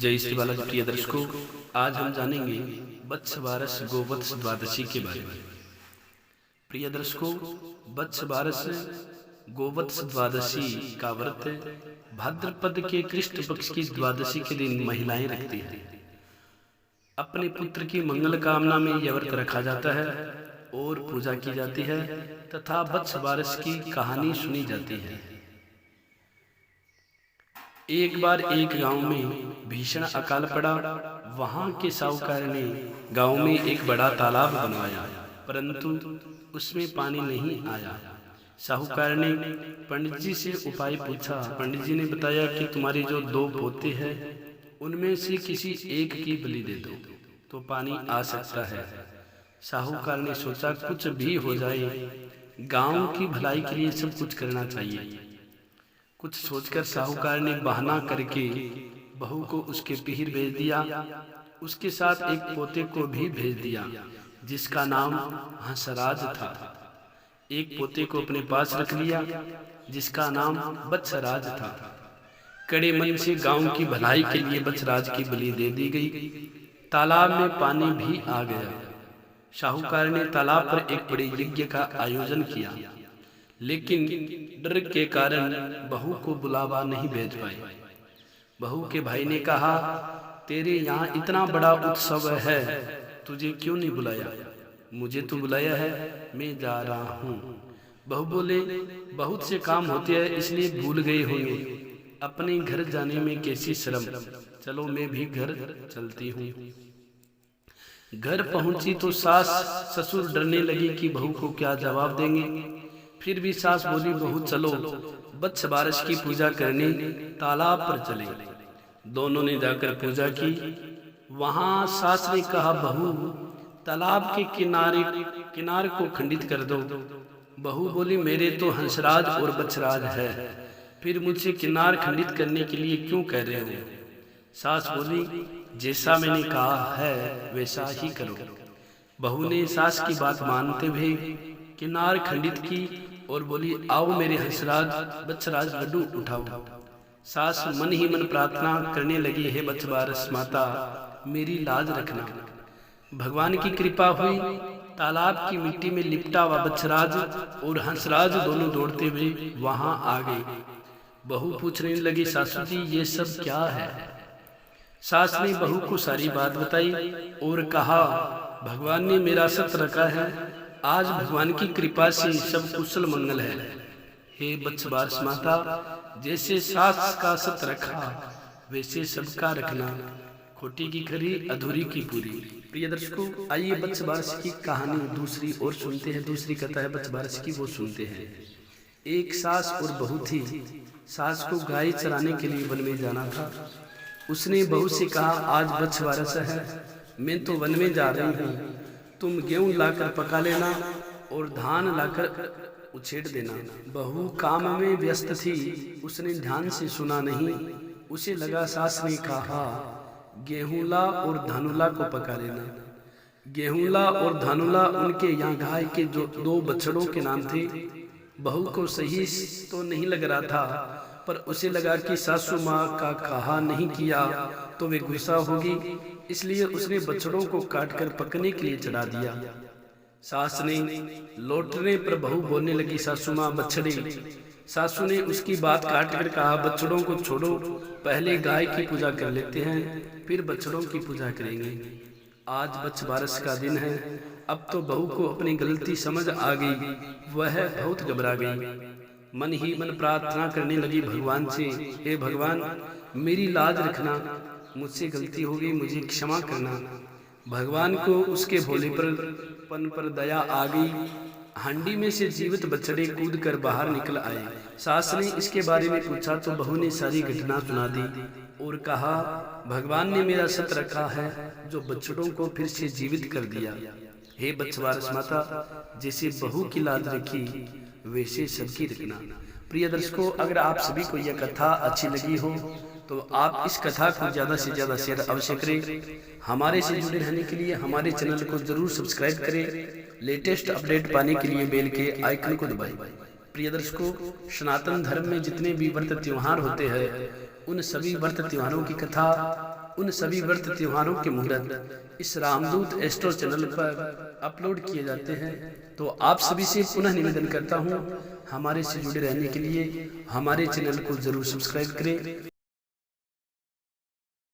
जय श्री बालाजी। प्रिय दर्शकों, आज हम जानेंगे वत्स बारस गोवत्स द्वादशी के बारे में। प्रिय दर्शकों, वत्स बारस गोवत्स द्वादशी का व्रत भाद्रपद के कृष्ण पक्ष की द्वादशी के दिन महिलाएं रखती हैं। अपने पुत्र की मंगल कामना में यह व्रत रखा जाता है और पूजा की जाती है तथा वत्स बारस की कहानी सुनी जाती है। एक बार एक गांव में भीषण अकाल पड़ा। वहां के साहूकार ने गांव में एक बड़ा तालाब बनवाया, परंतु उसमें पानी नहीं आया। साहूकार ने पंडित जी से उपाय पूछा। पंडित जी ने बताया कि तुम्हारे जो 2 पोते हैं उनमें से किसी एक की बलि दे दो तो पानी आ सकता है। साहूकार ने सोचा कुछ भी हो जाए, गांव की भलाई के लिए सब कुछ करना चाहिए। कुछ सोचकर साहूकार ने बहाना करके बहू को उसके पीहर भेज दिया। उसके साथ एक पोते को भी भेज दिया जिसका नाम हंसराज था। एक पोते को अपने पास रख लिया जिसका नाम वत्सराज था। कड़े मन से गांव की भलाई के लिए वत्सराज की बलि दे दी गई। तालाब में पानी भी आ गया। साहूकार ने तालाब पर एक बड़े यज्ञ का आयोजन किया, लेकिन डर के कारण बहू को बुलावा नहीं भेज पाए। बहू के भाई ने कहा, तेरे यहाँ इतना बड़ा उत्सव है, तुझे क्यों नहीं बुलाया? मुझे तो बुलाया है, मैं जा रहा हूँ। बहू बोले, बहुत से काम होते हैं इसलिए भूल गए होंगे। अपने घर जाने में कैसी शर्म, चलो मैं भी घर चलती हूँ। घर पहुंची तो सास ससुर डरने लगी कि बहू को क्या जवाब देंगे। फिर भी सास बोली, बहू चलो वत्स बारस की पूजा करने तालाब पर चले। दोनों ने जाकर पूजा की। वहां सास ने कहा, बहू तालाब के किनारे को खंडित कर दो। बहू बोली, मेरे तो हंसराज और वत्सराज है, फिर मुझसे किनार खंडित करने के लिए क्यों कह रहे हो? सास बोली, जैसा मैंने कहा है वैसा ही करो। बहू ने सास की बात मानते हुए किनार खंडित की और बोली, आओ मेरे हंसराज वत्सराज लड्डू उठाओ। सास मन ही मन प्रार्थना करने लगी, हे वत्स बारस माता मेरी लाज रखना। भगवान की कृपा हुई। तालाब की मिट्टी में लिपटा हुआ वत्सराज और हंसराज दोनों दौड़ते हुए वहां आ गए। बहू पूछने लगी, सासू जी ये सब क्या है? सास ने बहू को सारी बात बताई और कहा, भगवान ने मेरा सत रखा है, आज भगवान की कृपा से सब कुशल मंगल है। हे वत्स बारस माता, जैसे सास का सत रखा वैसे सबका रखना, खोटी की खरी अधूरी की पूरी। प्रिय दर्शकों, आइए वत्स बारस की कहानी दूसरी और सुनते हैं। दूसरी कथा है वत्स बारस की, वो सुनते हैं। एक सास और बहू थी। सास को गाय चराने के लिए वन में जाना था। उसने बहू से कहा, आज वत्स बारस है, मैं तो वन में जा रही हूँ, तुम गेहूं लाकर पका लेना और धान लाकर उछेड़ देना। बहू काम में व्यस्त थी, उसने ध्यान से सुना नहीं। उसे लगा सास ने कहा, गेहूंला और धानुला को पका लेना। गेहूंला और धानुला उनके यहाँ गाय के जो 2 बछड़ों के नाम थे। बहू को सही तो नहीं लग रहा था, पर उसे लगा कि सासू माँ का कहा नहीं किया तो वे गुस्सा होगी, इसलिए उसने बछड़ों को काटकर पकने के लिए चढ़ा दिया। सास ने लौटने पर बहू बोलने लगी, सासू माँ बछड़े। सासू ने उसकी बात काटकर कहा, बछड़ों को छोड़ो, पहले गाय की पूजा कर लेते हैं, फिर बछड़ों की पूजा करेंगे। आज वत्स बारस का दिन है। अब तो बहू को अपनी गलती समझ आ गई। वह बहुत घबरा गई। मन ही मन प्रार्थना करने लगी भगवान से, हे भगवान मेरी लाज रखना, मुझसे गलती हो गई, मुझे क्षमा करना। भगवान को उसके भोलेपन पर दया आ गई। हांडी में से जीवित बछड़े कूद कर बाहर निकल आए। सास ने इसके बारे में पूछा तो बहू ने सारी घटना सुना दी और कहा, भगवान ने मेरा सत रखा है जो बछड़ों को फिर से जीवित कर दिया। हे वत्स बारस माता, जैसे बहू की लाज रखी वैसे सबकी रखना। प्रिय दर्शकों, अगर आप सभी को यह कथा अच्छी लगी हो तो आप इस कथा को ज़्यादा से ज़्यादा शेयर अवश्य करें। हमारे से जुड़े रहने के लिए हमारे चैनल को जरूर सब्सक्राइब करें। लेटेस्ट अपडेट पाने के लिए बेल के आइकन को दबाएं। प्रिय दर्शकों, सनातन धर्म में जितने भी व्रत त्योहार होते हैं उन सभी व्रत त्योहारों की कथा उन सभी व्रत त्योहारों के मुहूर्त इस रामदूत एस्ट्रो चैनल पर अपलोड किए जाते हैं। तो आप सभी से पुनः निवेदन करता हूँ, हमारे से जुड़े रहने के लिए हमारे चैनल को जरूर सब्सक्राइब करें।